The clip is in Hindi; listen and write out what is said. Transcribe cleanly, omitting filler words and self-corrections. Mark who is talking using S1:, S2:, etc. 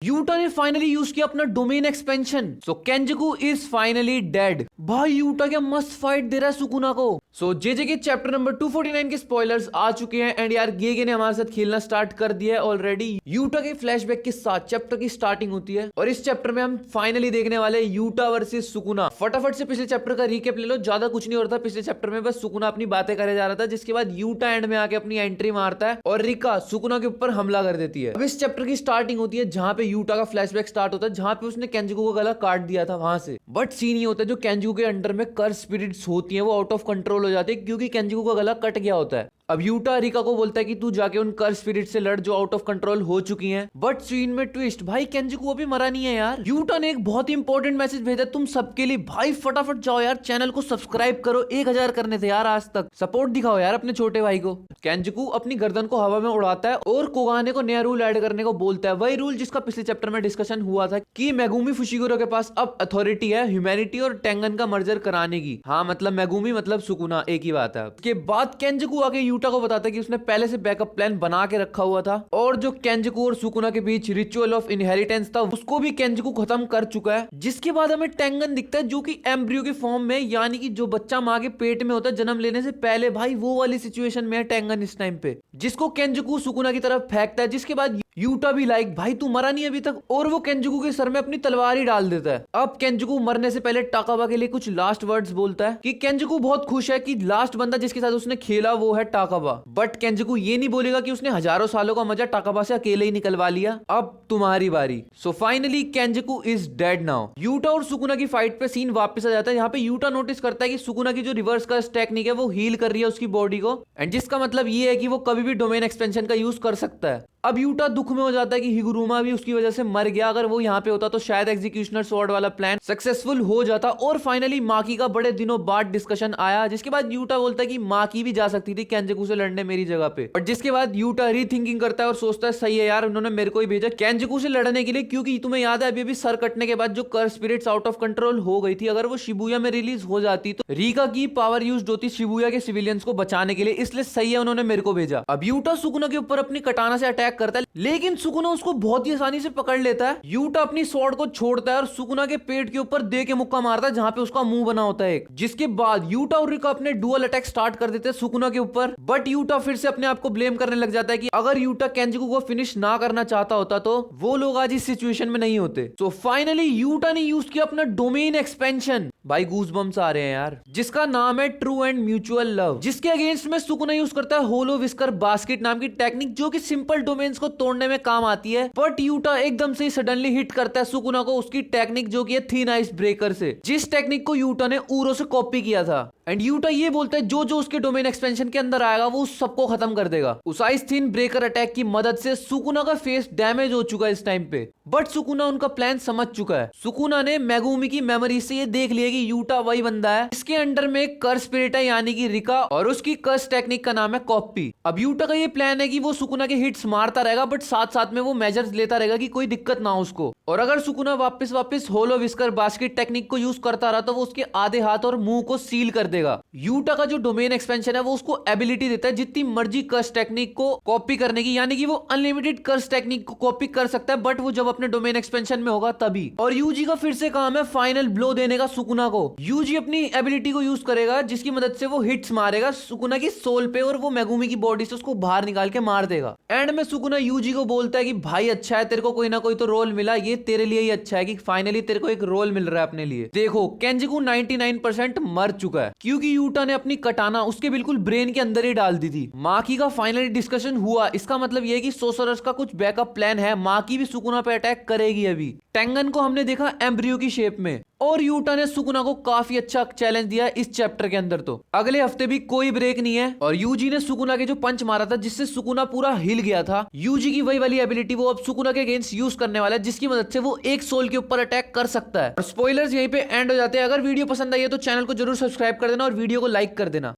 S1: यूटा ने फाइनली यूज किया अपना domain expansion. So Kenjaku is finally dead. भाई यूटा क्या मस्त फाइट दे रहा है सुकुना को। सो जेजे के चैप्टर नंबर 249 के स्पॉयलर्स आ चुके हैं एंड यार गेगे ने हमारे साथ खेलना स्टार्ट कर दिया है ऑलरेडी। यूटा के फ्लैशबैक के साथ चैप्टर की स्टार्टिंग होती है और इस चैप्टर में हम फाइनली देखने वाले यूटा वर्सेस सुकुना। फटाफट से पिछले चैप्टर का रीकैप ले लो, ज्यादा कुछ नहीं हो रहा था पिछले चैप्टर में, बस सुकुना अपनी बातें करे जा रहा था, जिसके बाद यूटा एंड में आके अपनी एंट्री मारता है और रिका सुकुना के ऊपर हमला कर देती है। अब इस चैप्टर की स्टार्टिंग होती है जहां पे यूटा का फ्लैशबैक स्टार्ट होता है, जहां पे उसने केंजकू का गला काट दिया था वहां से। बट सीन ये होता है जो केंजकू के अंडर में कर्स स्पिरिट्स होती हैं वो आउट ऑफ कंट्रोल हो जाती है क्योंकि केंजकू का गला कट गया होता है। अब यूटा रिका को बोलता है कि तू जाके उन कर्स स्पिरिट से लड़ जो आउट ऑफ कंट्रोल हो चुकी हैं। बट सीन में ट्विस्ट, भाई केंजकू अभी मरा नहीं है यार। यूटा ने एक बहुत ही इंपॉर्टेंट मैसेज भेजा तुम सबके लिए। भाई फटाफट जाओ यार, चैनल को सब्सक्राइब करो, 1000 करने थे यार आज तक, सपोर्ट दिखाओ यार अपने छोटे भाई को। केंजकू अपनी गर्दन को हवा में उड़ाता है और कोगाने को नया रूल ऐड करने को बोलता है, वही रूल जिसका पिछले चैप्टर में डिस्कशन हुआ था कि मेगुमी फुशिगुरो के पास अब अथॉरिटी है ह्यूमैनिटी और टेंगन का मर्जर कराने की। हाँ मतलब मेगुमी मतलब सुकुना, एक ही बात है। उसके बाद केंजकू आके यूटा को बताता है कि उसने पहले से बैकअप प्लान बना के रखा हुआ था और जो केंजकू और सुकुना के बीच रिचुअल ऑफ इनहेरिटेंस था उसको भी केंजकू खत्म कर चुका है। जिसके बाद हमें टेंगन दिखता है जो कि एम्ब्रियो के फॉर्म में, यानी कि जो बच्चा माँ के पेट में होता है जन्म लेने से पहले, भाई वो वाली सिचुएशन में है टेंगन इस टाइम पे, जिसको केंजकू सुकुना की तरफ फेंकता है। जिसके बाद यूटा भी लाइक भाई तू मरा नहीं अभी तक, और वो केंजकू के सर में अपनी तलवार ही डाल देता है। अब केंजकू मरने से पहले टाकाबा के लिए कुछ लास्ट वर्ड्स बोलता है कि केंजकू बहुत खुश है कि लास्ट बंदा जिसके साथ उसने खेला वो है टाकाबा। बट केंजकू ये नहीं बोलेगा कि उसने हजारों सालों का मजा टाकाबा से अकेले ही निकलवा लिया, अब तुम्हारी बारी। So finally Kenjaku is dead now. Yuta और सुकुना की फाइट पे सीन वापस आ जाता है। यहाँ पे यूटा नोटिस करता है कि सुकुना की जो रिवर्स कर्स टेक्निक है वो हील कर रही है उसकी बॉडी को, एंड जिसका मतलब ये है कि वो कभी भी डोमेन एक्सपेंशन का यूज कर सकता है। अब यूटा दुख में हो जाता है कि हिगुरुमा भी उसकी वजह से मर गया। अगर वो यहाँ पे होता तो शायद एग्जीक्यूशनर स्वॉर्ड वाला प्लान सक्सेसफुल हो जाता। और फाइनली माकी का बड़े दिनों बाद डिस्कशन आया, जिसके बाद यूटा बोलता है कि माकी भी जा सकती थी केंजकू से लड़ने मेरी जगह पे। और जिसके बाद यूटा रीथिंकिंग करता है और सोचता है सही है यार, उन्होंने मेरे को ही भेजा केंजकू से लड़ने के लिए, क्योंकि तुम्हें याद है अभी सर कटने के बाद जो कर्स स्पिरिट्स आउट ऑफ कंट्रोल हो गई थी, अगर वो शिबुया में रिलीज हो जाती तो रीका की पावर यूज होती शिबुया के सिविलियंस को बचाने के लिए, इसलिए सही है उन्होंने मेरे को भेजा। अब यूटा सुकुना के ऊपर अपनी कटाना से अटैक करता है, लेकिन सुकुना उसको बहुत ही आसानी से पकड़ लेता है। यूटा अपनी स्वॉर्ड को छोड़ता है और सुकुना के पेट के ऊपर दे के मुक्का मारता है जहां पे उसका मुंह बना होता है एक। जिसके बाद यूटा और रिका अपने डुअल अटैक स्टार्ट कर देते हैं सुकुना के ऊपर। बट यूटा फिर से अपने आप को ब्लेम करने लग जाता है कि अगर यूटा केंजकू को फिनिश ना करना चाहता होता तो वो लोग आज इस सिचुएशन में नहीं होते। तो फाइनली यूटा ने यूज किया अपना डोमेन एक्सपेंशन। भाई गूज़बम्स आ रहे हैं यार, जिसका नाम है ट्रू एंड म्यूचुअल लव, जिसके अगेंस्ट में सुकुना यूज करता है होलो विस्कर बास्केट नाम की टेक्निक, जो कि सिंपल डोमेन्स को तोड़ने में काम आती है। बट यूटा एकदम से सडनली हिट करता है सुकुना को उसकी टेक्निक जो कि है थिन आइस ब्रेकर से, जिस टेक्निक को यूटा ने ऊरो से कॉपी किया था। एंड यूटा ये बोलता है जो जो उसके डोमेन एक्सपेंशन के अंदर आएगा वो सबको खत्म कर देगा। उस आइस थिन ब्रेकर अटैक की मदद से सुकुना का फेस डैमेज हो चुका है इस टाइम पे, बट सुकुना उनका प्लान समझ चुका है। सुकुना ने मेगुमी की मेमोरी से ये देख लिया कि यूटा वही बंदा है इसके अंडर में एक कर्स स्पिरिट है, यानी कि रिका, और उसकी कर्स टेक्निक का नाम है कॉपी। अब यूटा का ये प्लान है कि वो सुकुना के हिट्स मारता रहेगा, बट साथ साथ में वो मेजर्स लेता रहेगा कि कोई दिक्कत ना हो उसको। और अगर सुकुना वापस होलो विस्कर बास्केट टेक्निक को यूज करता रहा तो वो उसके आधे हाथ और मुंह को सील कर देगा। यूटा का जो डोमेन एक्सपेंशन है वो उसको एबिलिटी देता है जितनी मर्जी कर्स टेक्निक को कॉपी करने की, यानी कि वो अनलिमिटेड कर्स टेक्निक को कॉपी कर सकता है, बट वो जब अपने डोमेन एक्सपेंशन में होगा तभी। और यूजी का फिर से काम है फाइनल ब्लो देने का सुकुना को। यूजी अपनी एबिलिटी को यूज करेगा जिसकी मदद से वो हिट्स मारेगा सुकुना की सोल पे और वो मेगुमी की बॉडी से उसको बाहर निकाल के मार देगा। एंड में सुकुना यूजी को बोलता है कि भाई अच्छा है तेरे को कोई ना कोई तो रोल मिला, ये तेरे लिए ही अच्छा है कि फाइनली तेरे को एक रोल मिल रहा है अपने लिए। देखो केंजकू 99% मर चुका है क्योंकि यूटा ने अपनी कटाना उसके बिल्कुल ब्रेन के अंदर ही डाल दी थी। माकी का फाइनली डिस्कशन हुआ, इसका मतलब ये है कि सोसोरस का कुछ बैकअप प्लान है, माकी भी सुकुना पे अटैक करेगी। अभी टेंगन को हमने देखा एम्ब्रियो की शेप में, और यूटा ने सुकुना को काफी अच्छा चैलेंज दिया इस चैप्टर के अंदर। तो अगले हफ्ते भी कोई ब्रेक नहीं है। और यूजी ने सुकुना के जो पंच मारा था जिससे सुकुना पूरा हिल गया था, यूजी की वही वाली एबिलिटी वो अब सुकुना के अगेंस्ट यूज करने वाला है, जिसकी मदद से वो एक सोल के ऊपर अटैक कर सकता है। और स्पॉयलर्स यहीं पे एंड हो जाते हैं। अगर वीडियो पसंद आई है तो चैनल को जरूर सब्सक्राइब कर देना और वीडियो को लाइक कर देना।